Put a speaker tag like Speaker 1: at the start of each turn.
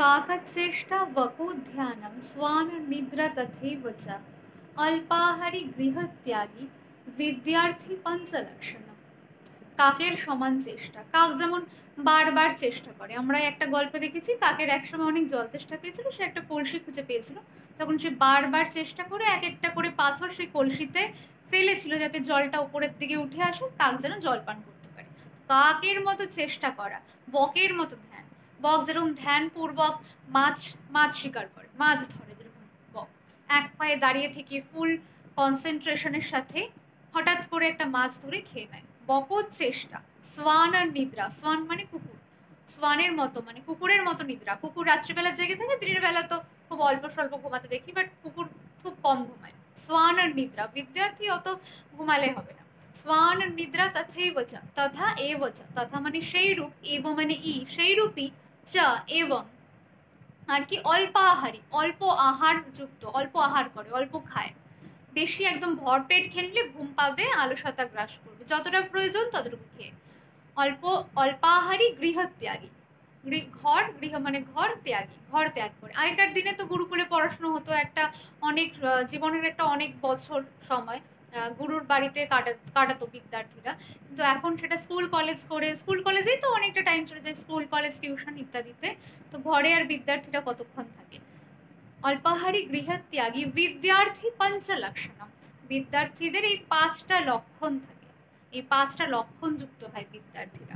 Speaker 1: काकचेष्टा वकोद्यानं स्वाननिद्रा तथैव च अल्पाहारी गृहत्यागी विद्यार्थी पंचलक्षणम्। কাকের সমান চেষ্টা। কাক যেমন বারবার চেষ্টা করে। আমরা একটা গল্পে দেখেছি কাকের একসময় অনেক জল তেষ্টা পেয়েছিল, সে একটা কলসি খুঁজে পেয়েছিল। তখন সে বারবার চেষ্টা করে এক একটা করে পাথর সেই কলসিতে ফেলেছিল যাতে জলটা উপরের দিকে উঠে আসে, কাক যেন জল পান করতে পারে। কাকের মতো চেষ্টা করা, বকের মতো ধ্যান। বক যেরকম ধ্যান পূর্বক মাছ মাছ শিকার করে, মাছ ধরে, যেরকম বক এক পায়ে দাঁড়িয়ে থেকে ফুল কনসেন্ট্রেশনের সাথে হঠাৎ করে একটা মাছ ধরে খেয়ে নেয়। বকত চেষ্টা। সোয়ান আর নিদ্রা, সোয়ান মানে কুকুর, সোয়ানের মতো মানে কুকুরের মতো নিদ্রা। কুকুর রাত্রিবেলা জেগে থাকে, দিনের বেলা তো খুব অল্প স্বল্প ঘুমাতে দেখি, বাট কুকুর খুব কম ঘুমায়। সোয়ান আর নিদ্রা, বিদ্যার্থী অত ঘুমালে হবে না। সোয়ান আর নিদ্রা তথৈব চ, তথা এব চ, তথা মানে সেই রূপ, এব মানে ই, সেই রূপই, চ এবং আর কি অল্পাহারী, অল্প আহার যুক্ত, অল্প আহার করে, অল্প খায়। বেশি একদম ভরপেট খেলে ঘুম পাবে, আলসতা গ্রাস করবে, যতটা প্রয়োজন ততটুকু খেয়ে। অল্প অল্পাহারী গৃহত্যাগী, গৃহ মানে ঘর, ত্যাগী ঘর ত্যাগ করে। আগেকার দিনে তো গুরুকুলে পড়াশোনা হতো, একটা অনেক জীবনের একটা অনেক বছর সময় গুরুর বাড়িতে কাটাতো বিদ্যার্থীরা। কিন্তু এখন সেটা স্কুল কলেজ করে, স্কুল কলেজেই তো অনেকটা টাইম চলে যায়, স্কুল কলেজ টিউশন ইত্যাদিতে। তো ঘরে আর বিদ্যার্থীরা কতক্ষণ থাকে। অল্পাহারী গৃহত্যাগী বিদ্যার্থী পঞ্চলক্ষণম, বিদ্যার্থীদের এই পাঁচটা লক্ষণ থাকে, এই পাঁচটা লক্ষণ যুক্ত হয় বিদ্যার্থীরা।